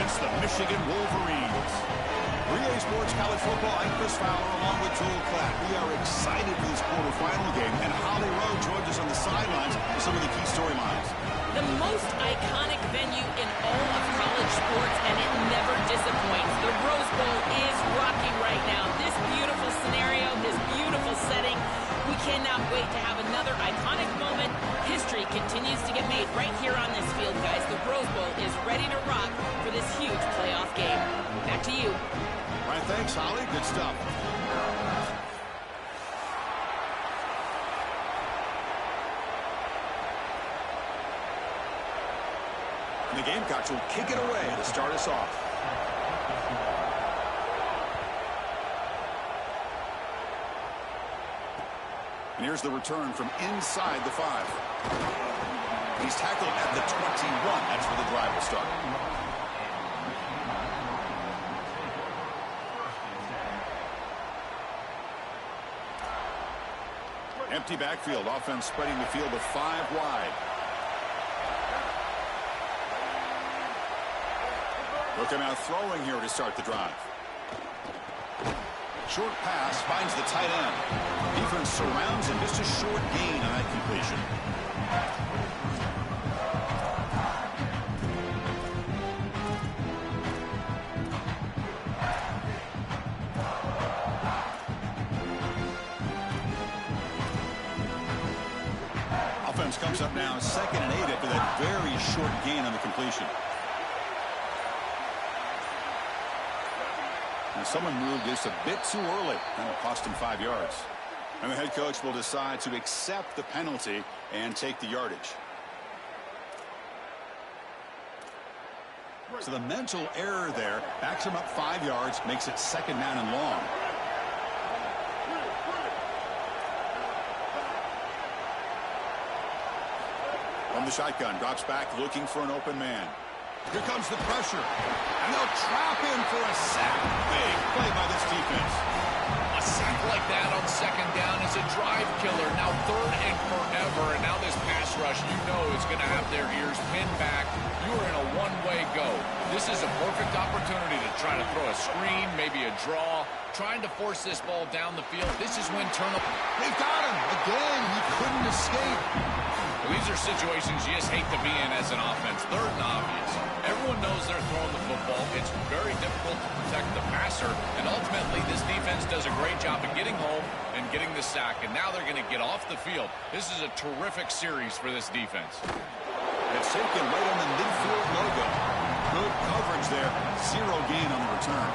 against the Michigan Wolverines. Relay Sports College Football, I'm Chris Fowler along with Joel Klatt. We are excited for this quarterfinal game, and Holly Rowe joins us on the sidelines with some of the key storylines. The most iconic venue in all of college sports, and it never disappoints. The Rose Bowl is rocking right now. This beautiful scenario, this beautiful setting. We cannot wait to have another iconic moment. History continues to get made right here on this field, guys. The Rose Bowl is ready to rock for this huge playoff game. Back to you. All right, thanks, Holly. Good stuff. And the Gamecocks will kick it away to start us off. And here's the return from inside the 5. He's tackled at the 21. That's where the drive will start. Empty backfield. Offense spreading the field to 5 wide. Looking out throwing here to start the drive. Short pass finds the tight end. Defense surrounds him. Just a short gain on that completion. Offense comes up now 2nd and 8 after that very short gain on the completion. And someone moved just a bit too early, and it cost him 5 yards. And the head coach will decide to accept the penalty and take the yardage. So the mental error there backs him up 5 yards, makes it 2nd down and long. From the shotgun, drops back looking for an open man. Here comes the pressure, and they'll trap him for a sack. Big play by this defense. A sack like that on 2nd down is a drive killer. Now 3rd and forever, and now this pass rush, you know, is going to have their ears pinned back. You are in a one-way go. This is a perfect opportunity to try to throw a screen, maybe a draw, trying to force this ball down the field. This is when turnover. They've got him again. He couldn't escape. Well, these are situations you just hate to be in as an offense. 3rd and obvious. Everyone knows they're throwing the football. It's very difficult to protect the passer, and ultimately this defense does a great job of getting home and getting the sack, and now they're going to get off the field. This is a terrific series for this defense. It's taken right on the midfield logo. Good coverage there. 0 gain on the return.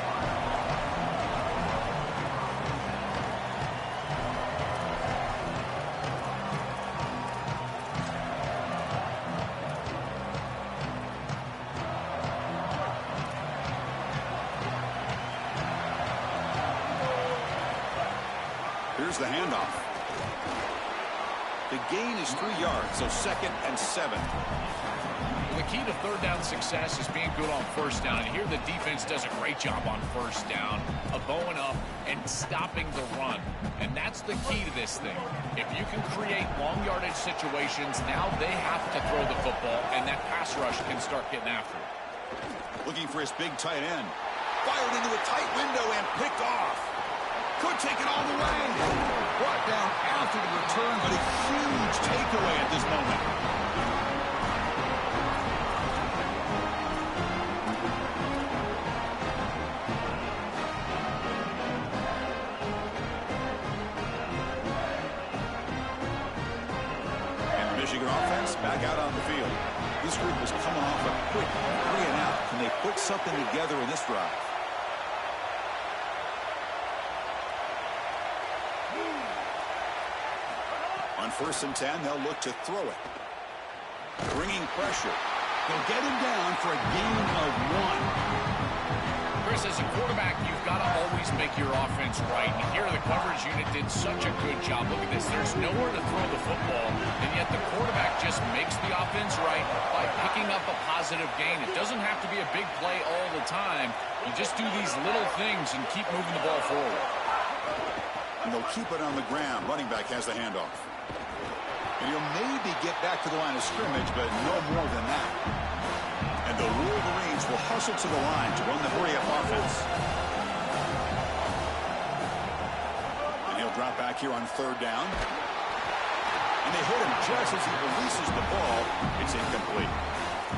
Here's the handoff. The gain is 3 yards, so 2nd and 7. Well, the key to 3rd down success is being good on 1st down. And here the defense does a great job on 1st down of bowing up and stopping the run. And that's the key to this thing. If you can create long yardage situations, now they have to throw the football, and that pass rush can start getting after it. Looking for his big tight end. Fired into a tight window and picked off. Could take it all the way. Brought down after the return, but a huge takeaway at this moment. And the Michigan offense back out on the field. This group was coming off a quick 3 and out. Can they put something together in this drive? On 1st and 10, they'll look to throw it. Bringing pressure. They'll get him down for a gain of 1. Chris, as a quarterback, you've got to always make your offense right. And here the coverage unit did such a good job. Look at this. There's nowhere to throw the football, and yet the quarterback just makes the offense right by picking up a positive gain. It doesn't have to be a big play all the time. You just do these little things and keep moving the ball forward. And they'll keep it on the ground. Running back has the handoff. And he'll maybe get back to the line of scrimmage, but no more than that. And The Wolverines will hustle to the line to run the hurry-up offense. And he'll drop back here on third down. And they hit him just as he releases the ball. It's incomplete.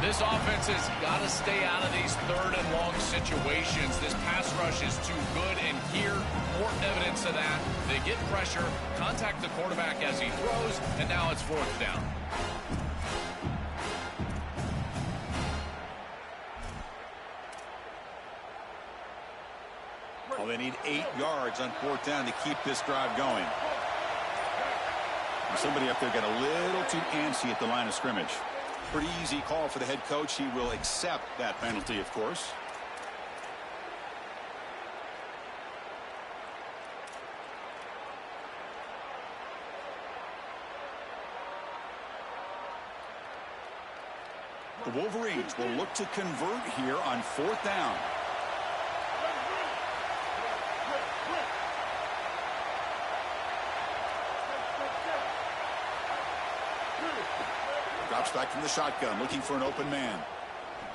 This offense has got to stay out of these third and long situations. This pass rush is too good, and here, more evidence of that. They get pressure, contact the quarterback as he throws, and now it's fourth down. Well, they need 8 yards on fourth down to keep this drive going. And somebody up there got a little too antsy at the line of scrimmage. Pretty easy call for the head coach. He will accept that penalty, of course. The Wolverines will look to convert here on fourth down. Drops back from the shotgun, looking for an open man.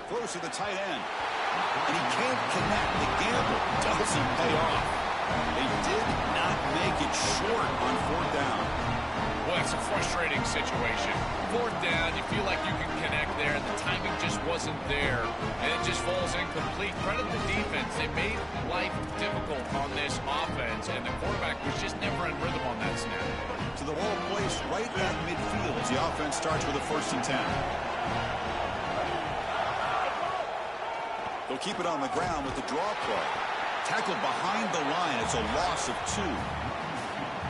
Throws to the tight end. And he can't connect. The gamble doesn't pay off. They did not make it short on fourth down. Well, it's a frustrating situation. Fourth down, you feel like you can connect there, and the timing just wasn't there, and it just falls incomplete. Credit the defense. They made life difficult on this offense, and the quarterback was just never in rhythm on that snap. To the ball placed right at midfield as the offense starts with a 1st and 10. They'll keep it on the ground with the draw play. Tackled behind the line. It's a loss of 2.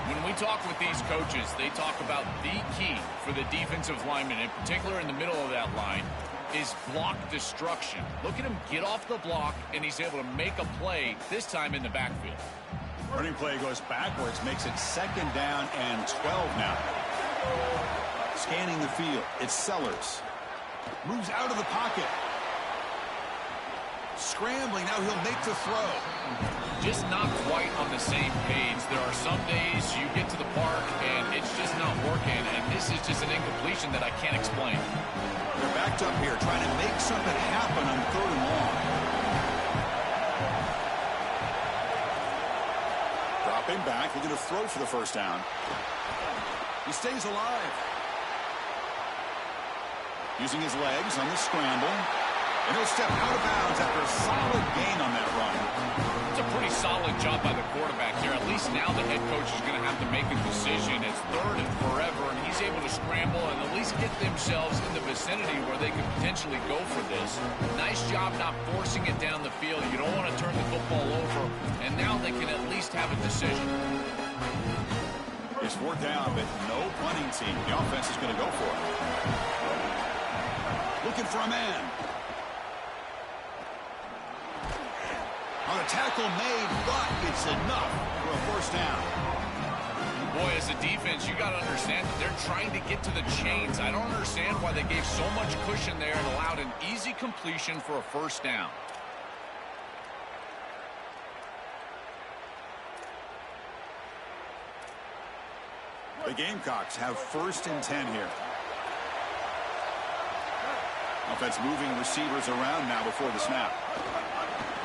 When we talk with these coaches, they talk about the key for the defensive lineman, in particular in the middle of that line, is block destruction. Look at him get off the block, and he's able to make a play, this time in the backfield. Running play goes backwards, makes it 2nd down and 12 now. Scanning the field, it's Sellers. Moves out of the pocket. Scrambling, now he'll make the throw. Just not quite on the same page. There are some days you get to the park and it's just not working, and this is just an incompletion that I can't explain. They're backed up here trying to make something happen on 3rd and long. Dropping back, looking to throw for the 1st down. He stays alive. Using his legs on the scramble. And he'll step out of bounds after a solid gain on that run. It's a pretty solid job by the quarterback here. At least now the head coach is going to have to make a decision. It's 3rd and forever, and he's able to scramble and at least get themselves in the vicinity where they could potentially go for this. Nice job not forcing it down the field. You don't want to turn the football over, and now they can at least have a decision. It's 4th down, but no punting team. The offense is going to go for it. Looking for a man. On a tackle made, but it's enough for a 1st down. Boy, as a defense, you got to understand that they're trying to get to the chains. I don't understand why they gave so much cushion there and allowed an easy completion for a 1st down. The Gamecocks have 1st and 10 here. Offense moving receivers around now before the snap.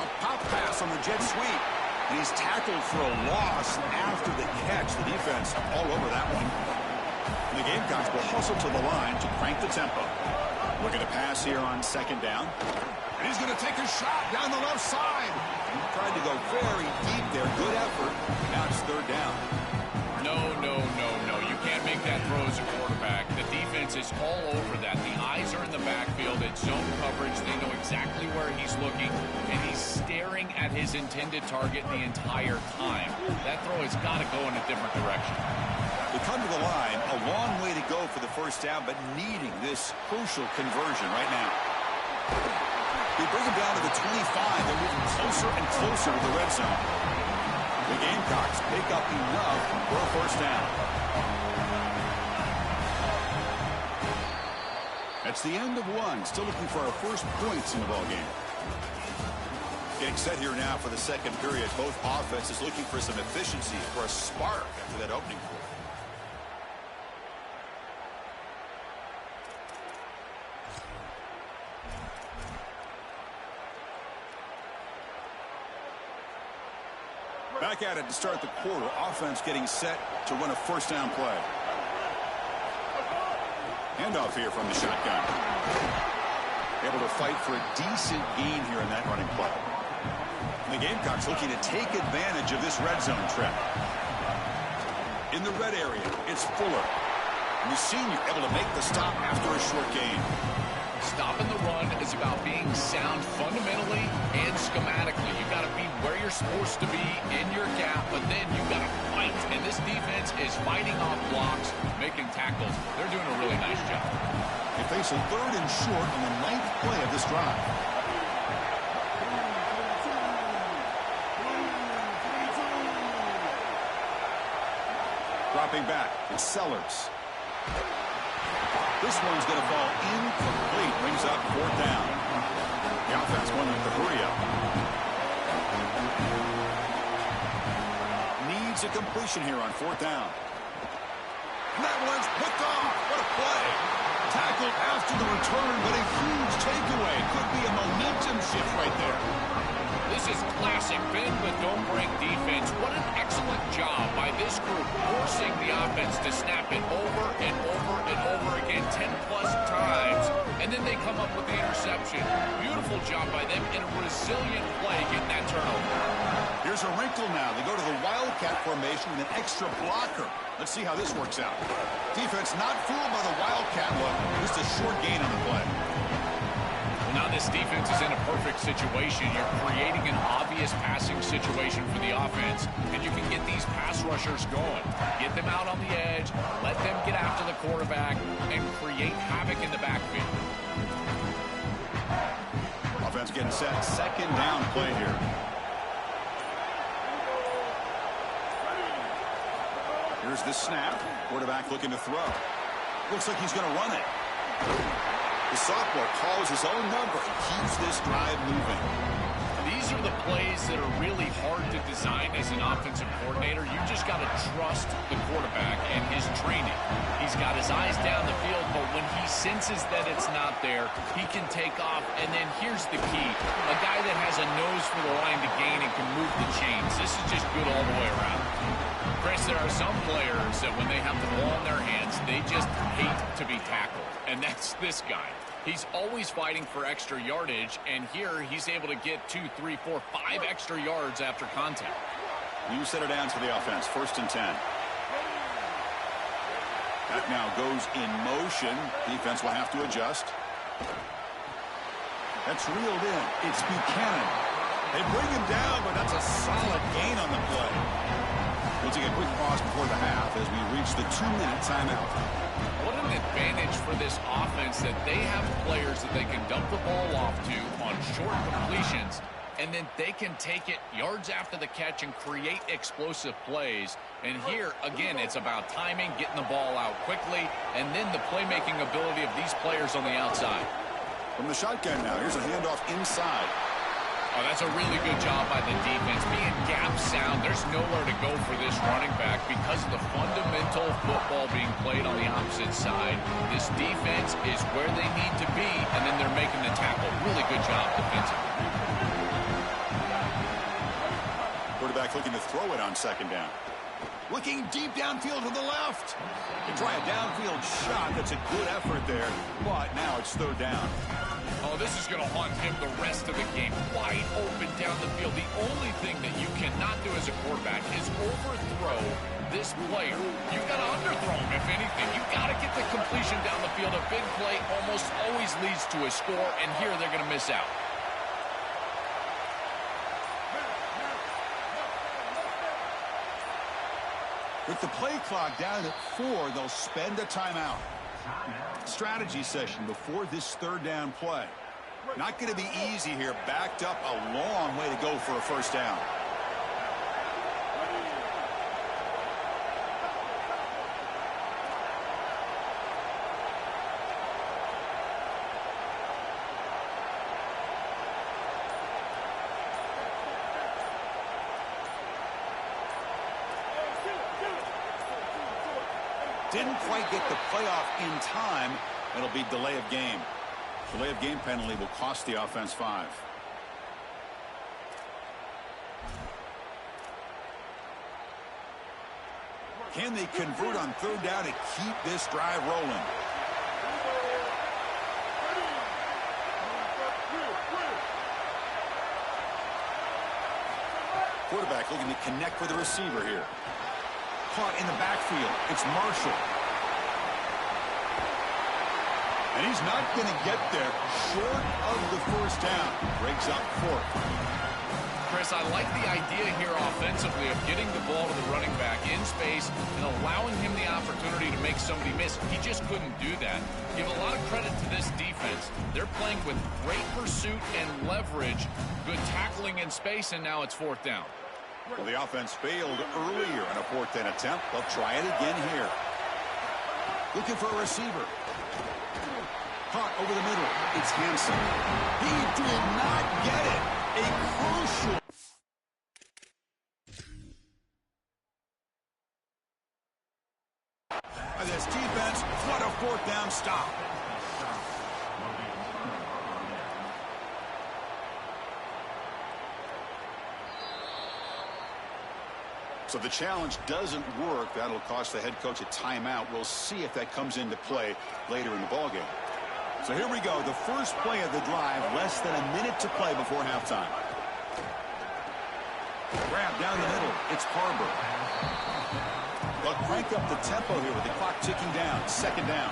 A pop pass on the jet sweep. And he's tackled for a loss after the catch. The defense all over that one. And the Gamecocks will hustle to the line to crank the tempo. Looking to pass here on 2nd down. And he's going to take a shot down the left side. He tried to go very deep there. Good effort. Now it's 3rd down. No. You can't make that throw as a quarterback. The defense is all over that. The eyes are in the backfield. It's zone coverage. They know exactly where he's looking, and he's staring at his intended target the entire time. That throw has got to go in a different direction. They come to the line, a long way to go for the 1st down, but needing this crucial conversion right now. They bring him down to the 25. They're moving closer and closer to the red zone. The Gamecocks pick up enough for a 1st down. That's the end of 1. Still looking for our first points in the ballgame. Getting set here now for the 2nd period. Both offenses looking for some efficiency, for a spark after that opening quarter. Back at it to start the quarter. Offense getting set to run a first down play. Handoff here from the shotgun. Able to fight for a decent gain here in that running play. And the Gamecocks looking to take advantage of this red zone trap. In the red area, it's Fuller. And the senior able to make the stop after a short gain. Stopping the run is about being sound fundamentally and schematically. You got to be where you're supposed to be in your gap, but then you got to fight. And this defense is fighting off blocks, making tackles. They're doing a really nice job. They face a 3rd and short on the 9th play of this drive. Dropping back, it's Sellers. This one's going to fall incomplete. Brings up 4th down. The offense wanting to hurry up. Needs a completion here on 4th down. And that one's picked off. What a play. Tackled after the return, but a huge takeaway. Could be a momentum shift right there. This is classic bend but don't break defense. What an excellent job by this group, forcing the offense to snap it over and over and over again 10-plus times, and then they come up with the interception. Beautiful job by them in a resilient play getting that turnover. Here's a wrinkle now. They go to the Wildcat formation with an extra blocker. Let's see how this works out. Defense not fooled by the Wildcat look. Just a short gain on the play. Now this defense is in a perfect situation. You're creating an obvious passing situation for the offense, and you can get these pass rushers going. Get them out on the edge, let them get after the quarterback, and create havoc in the backfield. Offense getting set. 2nd down play here. Here's the snap. Quarterback looking to throw. Looks like he's going to run it. The sophomore calls his own number and keeps this drive moving. These are the plays that are really hard to design as an offensive coordinator. You just got to trust the quarterback and his training. He's got his eyes down the field, but when he senses that it's not there, he can take off. And then here's the key. A guy that has a nose for the line to gain and can move the chains. This is just good all the way around. Chris, there are some players that when they have the ball in their hands, they just hate to be tackled. And that's this guy. He's always fighting for extra yardage, and here he's able to get 2, 3, 4, 5 extra yards after contact. New set of downs for the offense. 1st and 10. That now goes in motion. Defense will have to adjust. That's reeled in. It's Buchanan. They bring him down, but that's a solid gain on the play. We'll take a quick pause before the half as we reach the 2-minute timeout. What an advantage for this offense that they have players that they can dump the ball off to on short completions, and then they can take it yards after the catch and create explosive plays. And here, again, it's about timing, getting the ball out quickly, and then the playmaking ability of these players on the outside. From the shotgun now, here's a handoff inside. Oh, that's a really good job by the defense. Being gap sound, there's nowhere to go for this running back because of the fundamental football being played on the opposite side. This defense is where they need to be, and then they're making the tackle. Really good job defensively. Quarterback looking to throw it on 2nd down. Looking deep downfield to the left. Can try a downfield shot. That's a good effort there, but now it's 3rd down. Oh, this is going to haunt him the rest of the game. Wide open down the field. The only thing that you cannot do as a quarterback is overthrow this player. You've got to underthrow him, if anything. You've got to get the completion down the field. A big play almost always leads to a score, and here they're going to miss out. With the play clock down at 4, they'll spend a timeout. Strategy session before this 3rd down play. Not going to be easy here. Backed up a long way to go for a first down. Didn't quite get the playoff in time. It'll be delay of game. Delay of game penalty will cost the offense 5. Can they convert on third down to keep this drive rolling? Quarterback looking to connect with the receiver here. Caught in the backfield. It's Marshall. And he's not going to get there short of the first down. Breaks up fourth. Chris, I like the idea here offensively of getting the ball to the running back in space and allowing him the opportunity to make somebody miss. He just couldn't do that. Give a lot of credit to this defense. They're playing with great pursuit and leverage, good tackling in space, and now it's fourth down. Well, the offense failed earlier in a fourth down attempt. They'll try it again here. Looking for a receiver. Caught over the middle. It's Hansen. He did not get it. A crucial. By this defense, what a fourth down stop. So the challenge doesn't work. That'll cost the head coach a timeout. We'll see if that comes into play later in the ballgame. So here we go. The first play of the drive, less than a minute to play before halftime. Grab down the middle. It's Harbor. They'll crank up the tempo here with the clock ticking down. Second down.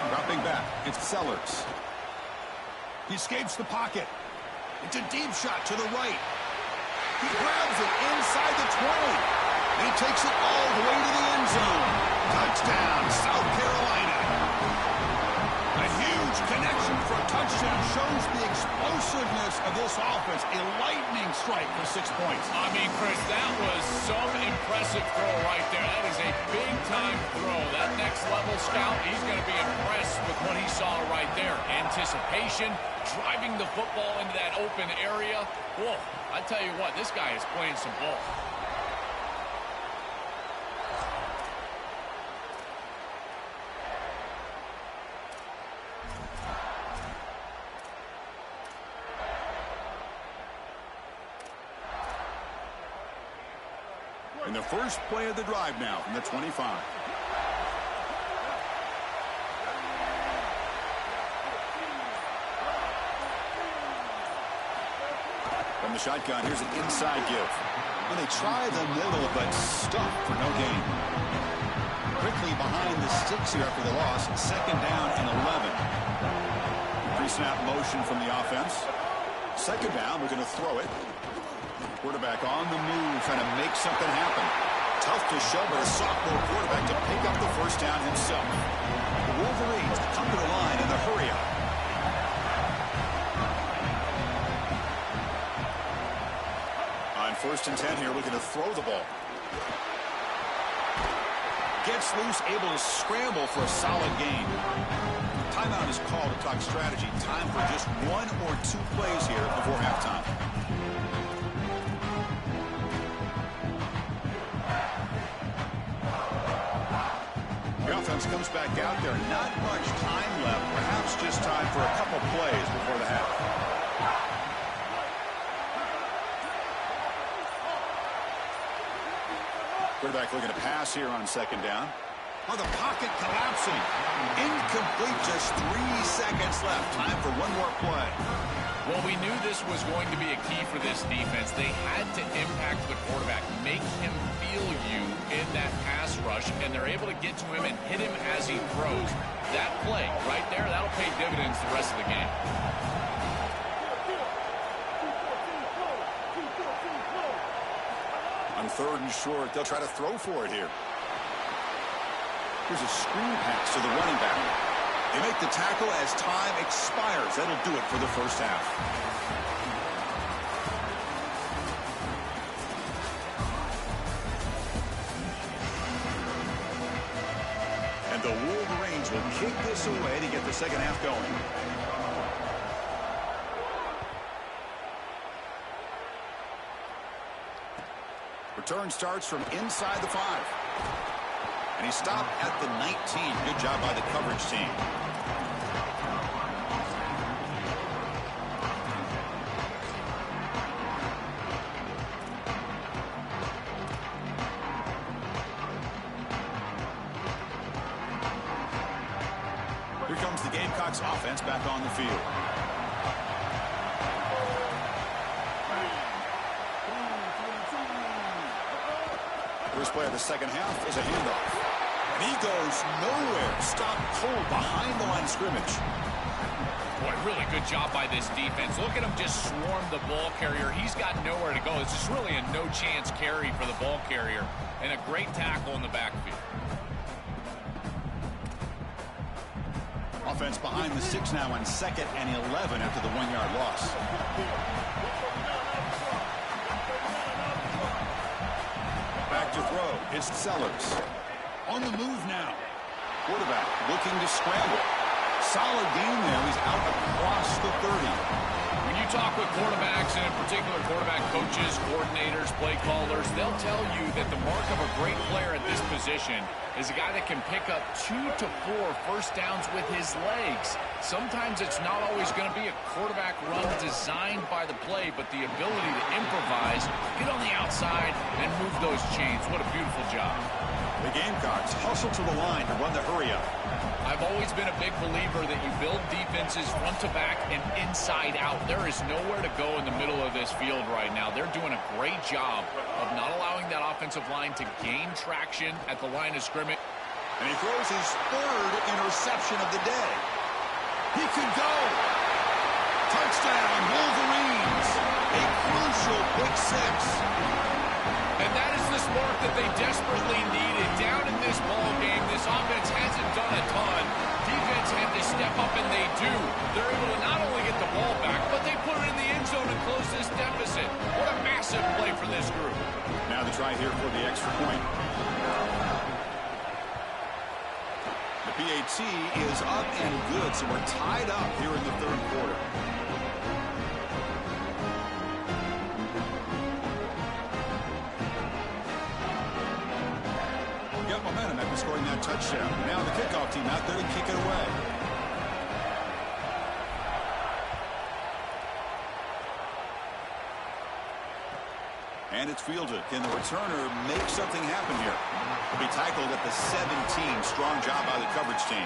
Dropping back. It's Sellers. He escapes the pocket. It's a deep shot to the right. He grabs it inside the 20. And he takes it all the way to the end zone. Touchdown, South Carolina. A huge connection for a touchdown shows the explosiveness of this offense. A lightning strike for 6 points. I mean, Chris, that was some impressive throw right there. That is a big-time throw. That next-level scout, he's going to be impressed with what he saw right there. Anticipation, driving the football into that open area. Whoa, I tell you what, this guy is playing some ball. And the first play of the drive now from the 25. From the shotgun, here's an inside give. And they try the middle, but stuck for no gain. Quickly behind the sticks here after the loss. Second down and 11. Pre-snap motion from the offense. Second down, we're going to throw it. Quarterback on the move, trying to make something happen. Tough to show, but a sophomore quarterback to pick up the first down himself. The Wolverines come to the line in the hurry-up. On 1st and 10 here, looking to throw the ball. Gets loose, able to scramble for a solid gain. Timeout is called to talk strategy. Time for just 1 or 2 plays here before halftime. Comes back out there. Not much time left. Perhaps just time for a couple plays before the half. Quarterback looking to pass here on second down. Oh, the pocket collapsing. Incomplete. Just 3 seconds left. Time for one more play. Well, we knew this was going to be a key for this defense. They had to impact the quarterback, make him feel you in that pass rush, and they're able to get to him and hit him as he throws. That play right there, that'll pay dividends the rest of the game. On 3rd and short, they'll try to throw for it here. Here's a screen pass to the running back. They make the tackle as time expires. That'll do it for the first half. And the Wolverines will kick this away to get the second half going. Return starts from inside the 5. And he stopped at the 19. Good job by the coverage team. Gamecocks offense back on the field. First play of the second half is a handoff. And he goes nowhere. Stopped cold behind the line of scrimmage. Boy, really good job by this defense. Look at him just swarm the ball carrier. He's got nowhere to go. This is really a no-chance carry for the ball carrier. And a great tackle in the backfield. Offense behind the 6 now on 2nd and 11 after the 1-yard loss. Back to throw. It's Sellers. On the move now. Quarterback looking to scramble. Solid game there. He's out across the 30. When you talk with quarterbacks, and in particular quarterback coaches, coordinators, play callers, they'll tell you that the mark of a great player at this position is a guy that can pick up 2 to 4 first downs with his legs. Sometimes it's not always going to be a quarterback run designed by the play, but the ability to improvise, get on the outside, and move those chains. What a beautiful job. The Gamecocks hustle to the line to run the hurry-up. I've always been a big believer that you build defenses front to back and inside out. There is nowhere to go in the middle of this field right now. They're doing a great job of not allowing that offensive line to gain traction at the line of scrimmage. And he throws his 3rd interception of the day. He could go. Touchdown, Wolverines. A crucial pick 6. And that is the spark that they desperately needed. Down in this ball game, this offense hasn't done a ton. Defense had to step up, and they do. They're able to not only get the ball back, but they put it in the end zone and close this deficit. What a massive play for this group. Now the try here for the extra point. The PAT is up and good, so we're tied up here in the 3rd quarter. Momentum after scoring that touchdown. Now the kickoff team out there to kick it away. And it's fielded. Can the returner make something happen here? He'll be tackled at the 17. Strong job by the coverage team.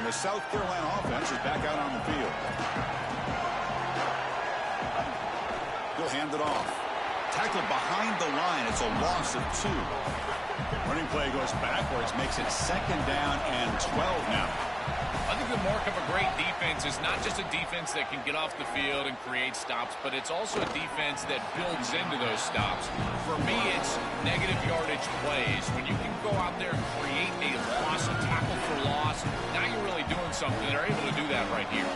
The South Carolina offense is back out on the field. He'll hand it off. Tackled behind the line. It's a loss of 2. Running play goes backwards, makes it 2nd down and 12 now. I think the mark of a great defense is not just a defense that can get off the field and create stops, but it's also a defense that builds into those stops. For me, it's negative yardage plays. When you can go out there and create a loss, a tackle for loss, now you're really doing something. They're able to do that right here.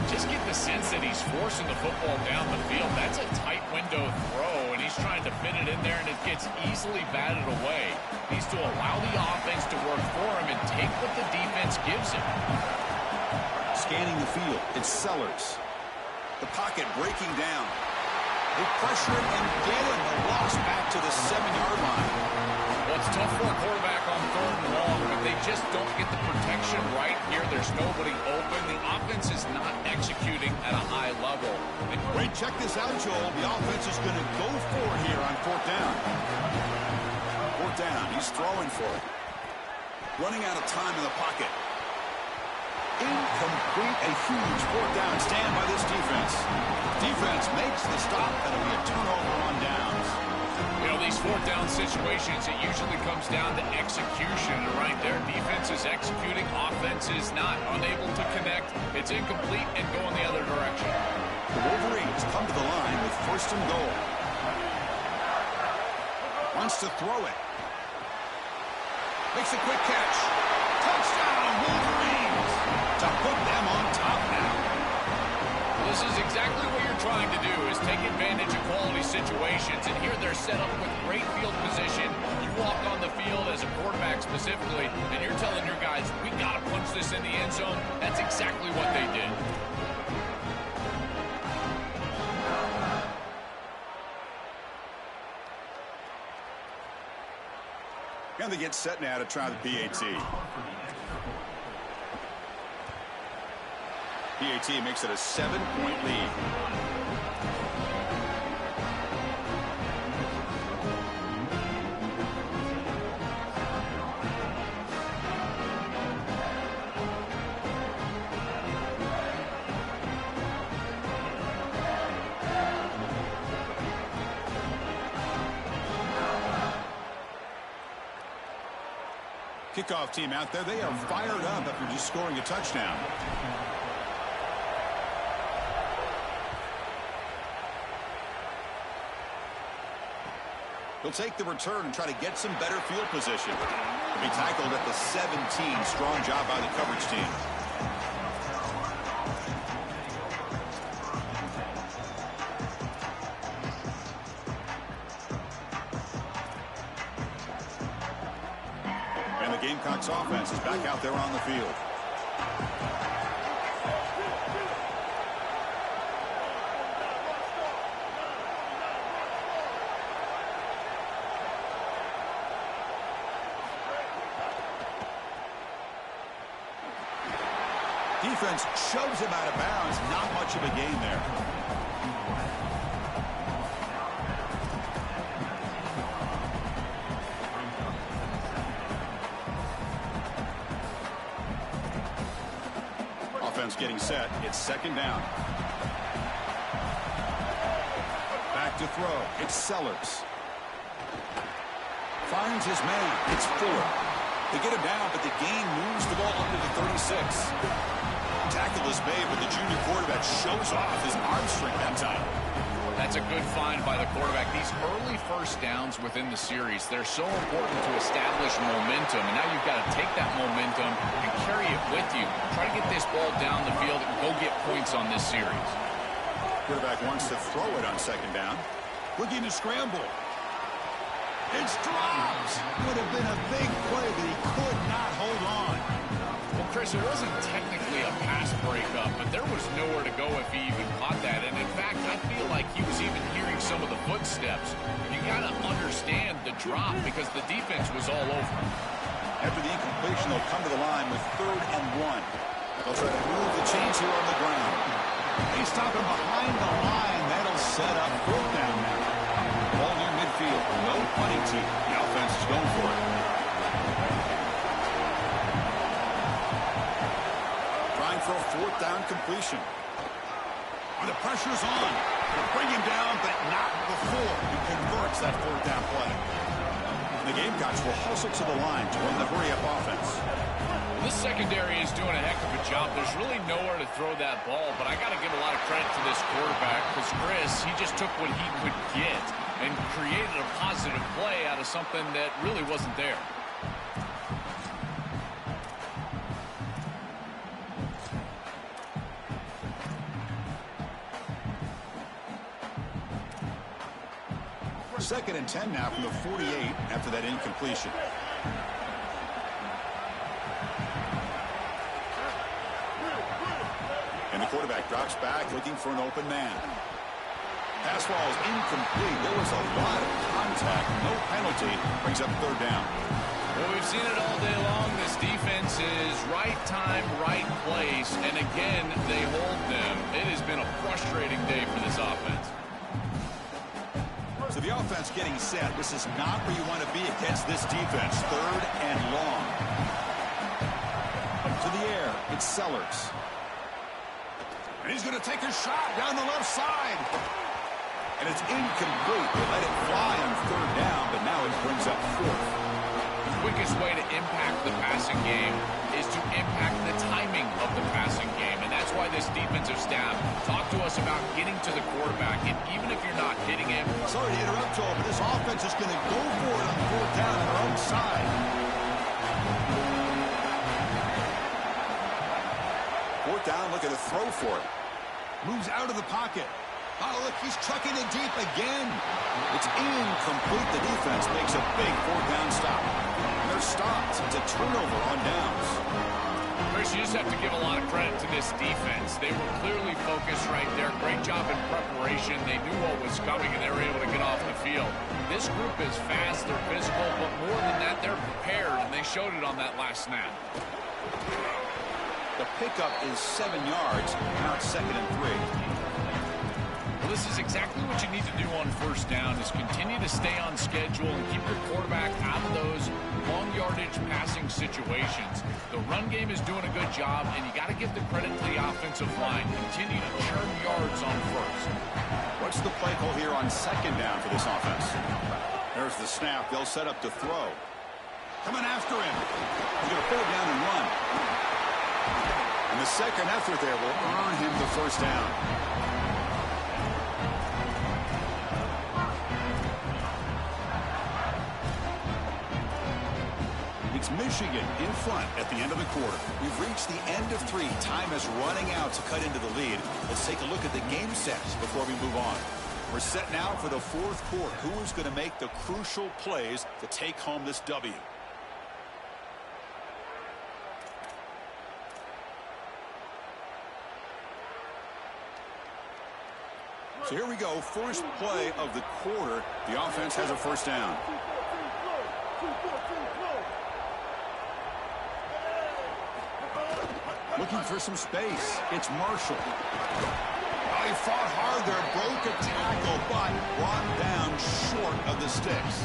Just get the sense that he's forcing the football down the field. That's a tight window throw, and he's trying to fit it in there, and it gets easily batted away. He needs to allow the offense to work for him and take what the defense gives him. Scanning the field, it's Sellers. The pocket breaking down. They pressure him and get him. The loss back to the 7-yard line. Well, it's tough for a quarterback on 3rd and long, but they just don't get the protection right here. There's nobody open. The offense is not executing at a high level. Wait, check this out, Joel. The offense is going to go for it here on 4th down. 4th down. He's throwing for it. Running out of time in the pocket. Incomplete. A huge 4th down stand by this defense. Defense makes the stop. That'll be a turnover on downs. You know, these 4th down situations, it usually comes down to execution. And right there, defense is executing, offense is not. Unable to connect. It's incomplete and going the other direction. The Wolverines come to the line with 1st and goal. Wants to throw it. Makes a quick catch. Touchdown, Wolverines! To put them on top now. Well, this is exactly what you're trying to do, is take advantage of quality situations. And here they're set up with great field position. You walk on the field as a quarterback specifically, and you're telling your guys, we got to punch this in the end zone. That's exactly what they did. And they get set now to try the PAT. PAT makes it a 7-point lead. Kickoff team out there, they are fired up after just scoring a touchdown. He'll take the return and try to get some better field position. He'll be tackled at the 17. Strong job by the coverage team. And the Gamecocks offense is back out there on the field. Defense shoves him out of bounds. Not much of a gain there. Offense getting set. It's second down. Back to throw. It's Sellers. Finds his man. It's Fuller. They get him down, but the gain moves the ball under the 36. Tackle is made, but the junior quarterback shows off his arm strength that time. That's a good find by the quarterback. These early first downs within the series, they're so important to establish momentum. And now you've got to take that momentum and carry it with you. Try to get this ball down the field and go get points on this series. Quarterback wants to throw it on second down. Looking to scramble. It's dropped. Would have been a big play, but he could not hold on. Well, Chris, it wasn't technically a pass breakup, but there was nowhere to go if he even caught that. And in fact, I feel like he was even hearing some of the footsteps. You got to understand the drop because the defense was all over him. After the incompletion, they'll come to the line with 3rd and 1. They'll try to move the chains here on the ground. They stop him behind the line. That'll set up 4th down now. Ball near midfield. No punting team. The offense is going for it. Trying for a 4th down completion. The pressure's on. They'll bring him down, but not before he converts that 4th down play. The Gamecocks will hustle to the line to run the hurry-up offense. This secondary is doing a heck of a job. There's really nowhere to throw that ball, but I got to give a lot of credit to this quarterback because Chris, he just took what he could get and created a positive play out of something that really wasn't there. Second and 10 now from the 48 after that incompletion. And the quarterback drops back looking for an open man. Pass ball is incomplete. There was a lot of contact. No penalty. Brings up 3rd down. Well, we've seen it all day long. This defense is right time, right place. And again, they hold them. It has been a frustrating day for this offense. So the offense getting set. This is not where you want to be against this defense. 3rd and long. To the air. It's Sellers. And he's going to take a shot down the left side. And it's incomplete. They let it fly on 3rd down, but now it brings up 4th. The quickest way to impact the passing game is to impact the timing of the passing game. And that's why this defensive staff talk to us about getting to the quarterback. And even if you're not hitting him. Sorry to interrupt, Joel, but this offense is going to go for it on 4th down on their own side. 4th down, looking to throw for it. Moves out of the pocket. Oh, look, he's trucking it deep again. It's incomplete. The defense makes a big 4th down stop. And they're stopped. It's a turnover on downs. Chris, you just have to give a lot of credit to this defense. They were clearly focused right there. Great job in preparation. They knew what was coming, and they were able to get off the field. This group is fast, they're physical, but more than that, they're prepared, and they showed it on that last snap. The pickup is 7 yards. Now it's 2nd and 3. Well, this is exactly what you need to do on first down, is continue to stay on schedule and keep your quarterback out of those long yardage passing situations. The run game is doing a good job, and you got to give the credit to the offensive line. Continue to churn yards on first. What's the play call here on 2nd down for this offense? There's the snap. They'll set up to throw. Coming after him. He's going to pull it down and run. And the second effort there will earn him the first down. It's Michigan in front at the end of the quarter. We've reached the end of 3. Time is running out to cut into the lead. Let's take a look at the game sets before we move on. We're set now for the 4th quarter. Who is going to make the crucial plays to take home this W? So here we go. First play of the quarter. The offense has a first down. Looking for some space. It's Marshall. Oh, he fought hard there, broke a tackle, but brought down short of the sticks.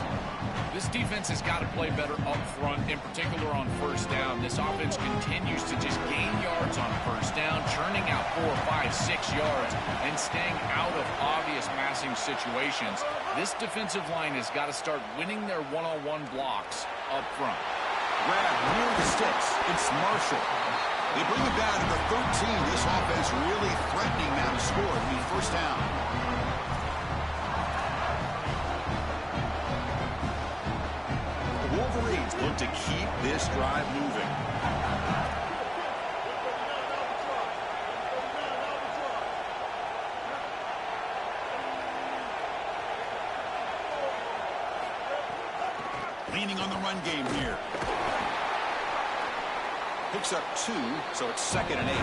This defense has got to play better up front, in particular on first down. This offense continues to just gain yards on first down, churning out 4, 5, 6 yards, and staying out of obvious passing situations. This defensive line has got to start winning their one-on-one blocks up front. Grab near the sticks. It's Marshall. They bring him down to the 13. This offense really threatening now to score. It'll be first down. The Wolverines look to keep this drive moving. Leaning on the run game here. Picks up 2, so it's 2nd and 8.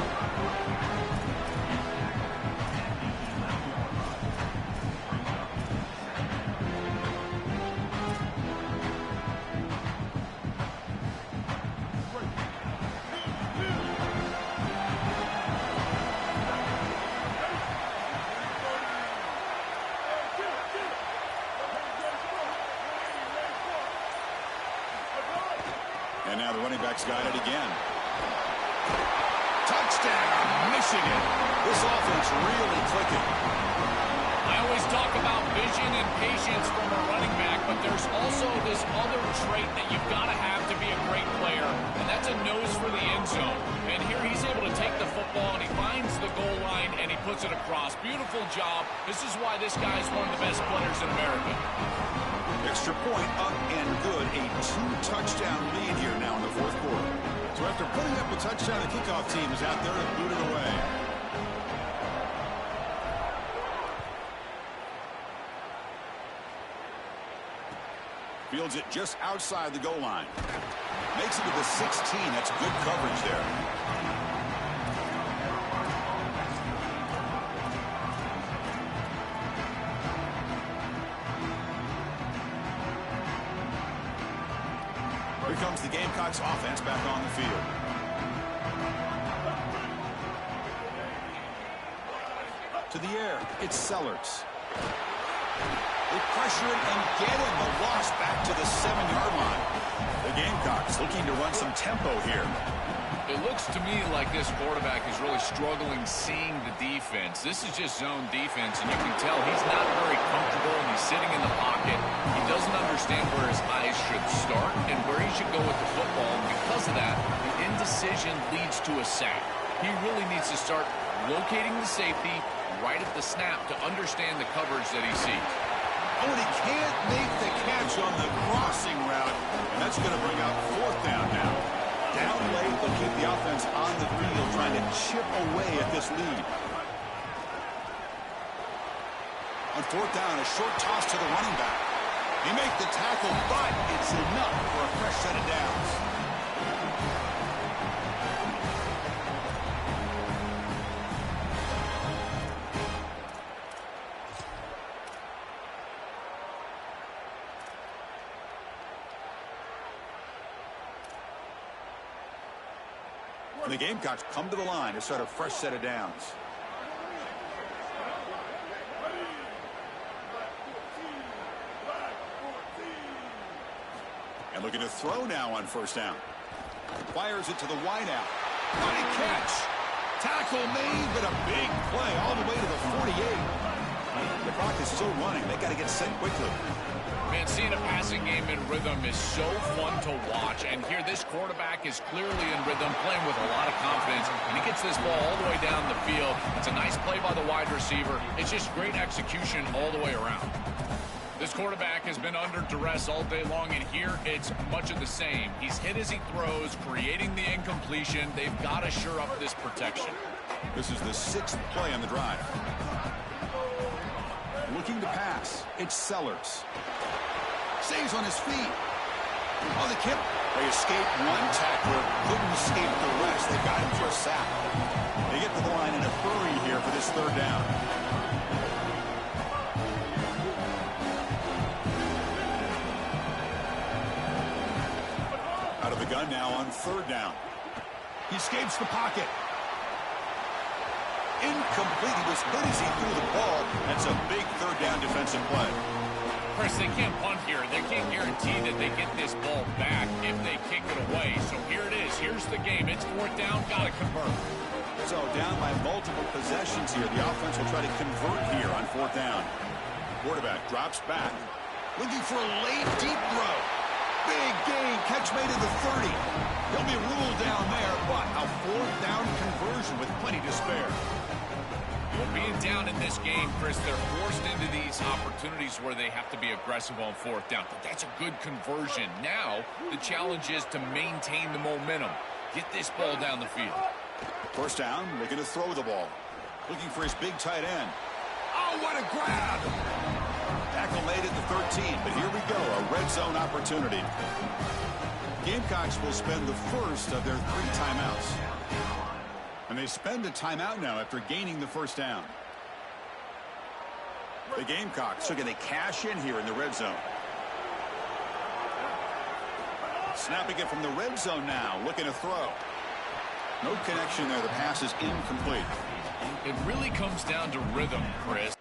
And now the running back's got it again. Touchdown, Michigan. This offense really clicking. I always talk about vision and patience from a running back, but there's also this other trait that you've got to have to be a great player, and that's a nose for the end zone. And here he's able to take the football, and he finds the goal line, and he puts it across. Beautiful job. This is why this guy is one of the best players in America. Extra point up and good. A 2-touchdown lead here now in the 4th quarter. So after putting up a touchdown, the kickoff team is out there to boot it away. Fields it just outside the goal line. Makes it to the 16. That's good coverage there. Here comes the Gamecocks offense back on the field. To the air, it's Sellers. They pressure it and get him. The loss back to the 7-yard line. The Gamecocks looking to run some tempo here. It looks to me like this quarterback is really struggling seeing the defense. This is just zone defense, and you can tell he's not very comfortable, and he's sitting in the pocket. He doesn't understand where his eyes should start and where he should go with the football, and because of that, the indecision leads to a sack. He really needs to start locating the safety right at the snap to understand the coverage that he sees. Oh, and he can't make the catch on the crossing route, and that's going to bring out 4th down now. Down late, they'll keep the offense on the field, trying to chip away at this lead. On 4th down, a short toss to the running back. He makes the tackle, but it's enough for a fresh set of downs. And the Gamecocks come to the line to start a fresh set of downs. And looking to throw now on first down. Fires it to the wideout. What a catch! Tackle made, but a big play all the way to the 48. The clock is still running. They got to get set quickly. Man, seeing a passing game in rhythm is so fun to watch. And here, this quarterback is clearly in rhythm, playing with a lot of confidence. And he gets this ball all the way down the field. It's a nice play by the wide receiver. It's just great execution all the way around. This quarterback has been under duress all day long, and here it's much of the same. He's hit as he throws, creating the incompletion. They've got to shore up this protection. This is the 6th play on the drive. Looking to pass. It's Sellers. Stays on his feet. Oh, the kick. They escape one tackler. Couldn't escape the rest. They got him for a sack. They get to the line in a hurry here for this third down. Out of the gun now on third down. He escapes the pocket. Incomplete. He was hit as he threw the ball. That's a big third down defensive play. Chris, they can't punt here. They can't guarantee that they get this ball back if they kick it away. So here it is. Here's the game. It's fourth down. Got to convert. So down by multiple possessions here. The offense will try to convert here on fourth down. Quarterback drops back. Looking for a late, deep throw. Big gain. Catch made at the 30. He'll be ruled down there, but a fourth down conversion with plenty to spare. Well, being down in this game, Chris, they're forced into these opportunities where they have to be aggressive on fourth down. But that's a good conversion. Now, the challenge is to maintain the momentum. Get this ball down the field. First down, looking to throw the ball. Looking for his big tight end. Oh, what a grab! Tackle made at the 13, but here we go, a red zone opportunity. Gamecocks will spend the first of their 3 timeouts. And they spend a timeout now after gaining the first down. The Gamecocks are going to cash in here in the red zone. Snapping it from the red zone now, looking to throw. No connection there. The pass is incomplete. It really comes down to rhythm, Chris.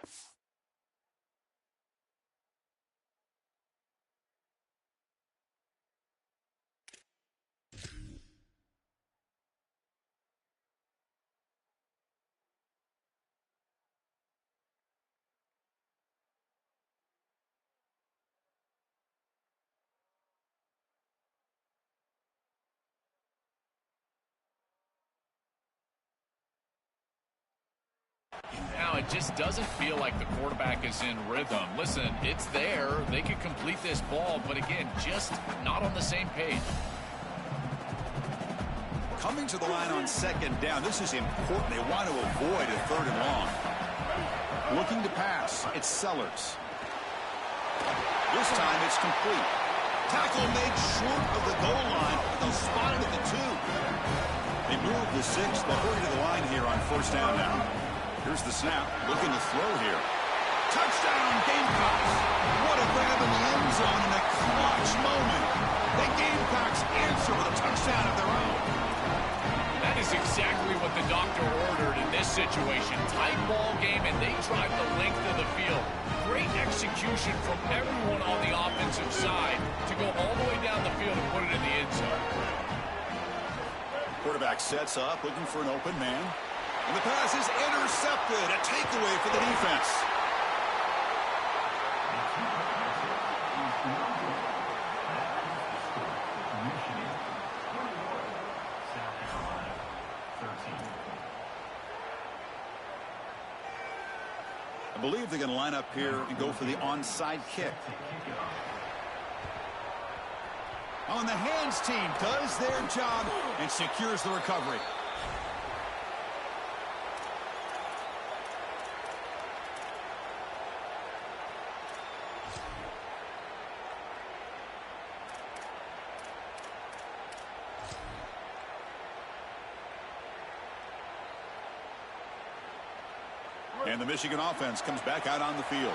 Now, it just doesn't feel like the quarterback is in rhythm. Listen, it's there. They can complete this ball, but again, just not on the same page. Coming to the line on second down. This is important. They want to avoid a third and long. Looking to pass. It's Sellers. This time it's complete. Tackle made short of the goal line. They'll spot it at the 2. They move the 6. They'll hurry to the line here on first down now. Here's the snap. Looking to throw here. Touchdown, Gamecocks. What a grab in the end zone in a clutch moment. The Gamecocks answer with a touchdown of their own. That is exactly what the doctor ordered in this situation. Tight ball game, and they drive the length of the field. Great execution from everyone on the offensive side to go all the way down the field and put it in the end zone. Quarterback sets up, looking for an open man. And the pass is intercepted. A takeaway for the defense. I believe they're going to line up here and go for the onside kick. On the hands team does their job and secures the recovery. And the Michigan offense comes back out on the field.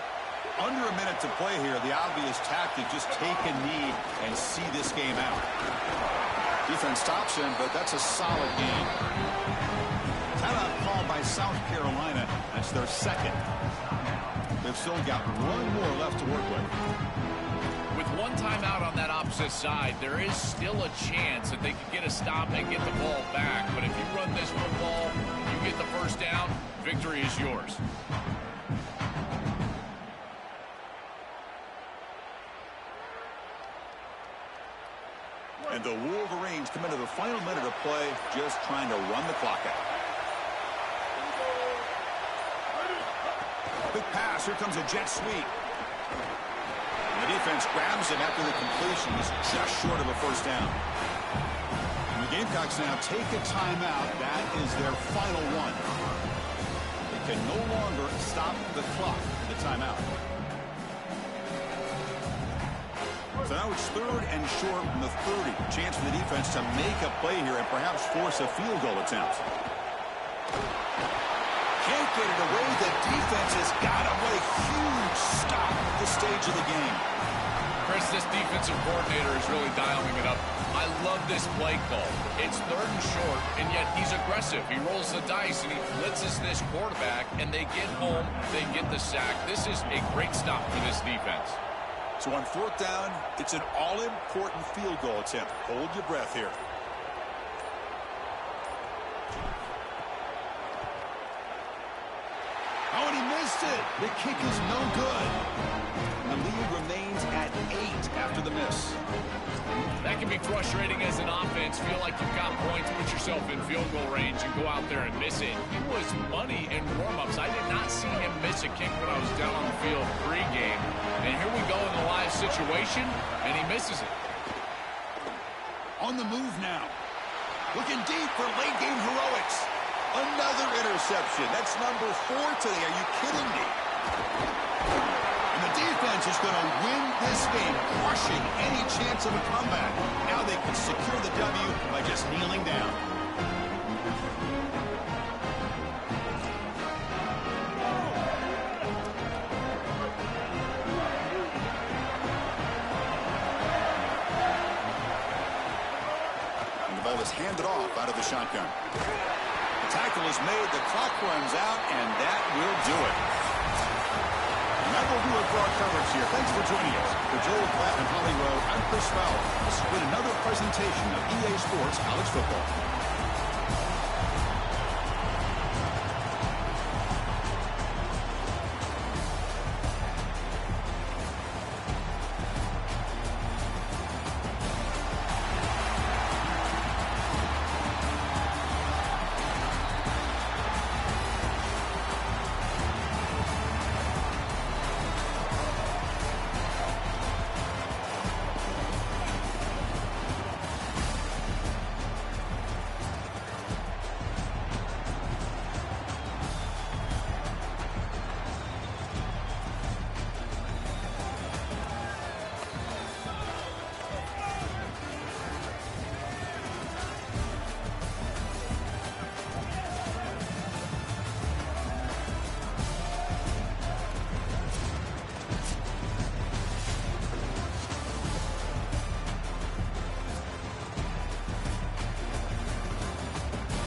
Under a minute to play here. The obvious tactic, just take a knee and see this game out. Defense stops him, but that's a solid game. Timeout called by South Carolina. That's their second. They've still got one more left to work with. With one timeout on that opposite side, there is still a chance that they could get a stop and get the ball back. But if you run this football, you get the first down, victory is yours. And the Wolverines come into the final minute of play, just trying to run the clock out. Big pass. Here comes a jet sweep. And the defense grabs him after the completion. He's just short of a first down. And the Gamecocks now take a timeout. That is their final one. They can no longer stop the clock in the timeout. So now it's 3rd and short from the 30. Chance for the defense to make a play here and perhaps force a field goal attempt. Can't get it away. The defense has got him. What a huge stop at this stage of the game. Chris, this defensive coordinator is really dialing it up. I love this play call. It's 3rd and short, and yet he's aggressive. He rolls the dice, and he blitzes this quarterback, and they get home. They get the sack. This is a great stop for this defense. So on 4th down, it's an all-important field goal attempt. Hold your breath here. Oh, and he missed it. The kick is no good. And the lead remains at 8 after the miss. That can be frustrating as an offense. Feel like you've got points, put yourself in field goal range, and go out there and miss it. He was money in warm-ups. I did not see him miss a kick when I was down on the field pregame. And here we go in the live situation, and he misses it. On the move now. Looking deep for late-game heroics. Another interception. That's number 4 today. Are you kidding me? And the defense is going to win this game, crushing any chance of a comeback. Now they can secure the W by just kneeling down. And the ball is handed off out of the shotgun. The tackle is made, the clock runs out, and that will do it. And that will do it for our coverage here. Thanks for joining us. For Joel Platt and Holly Rowe, I'm Chris Fowler. This has been another presentation of EA Sports College Football.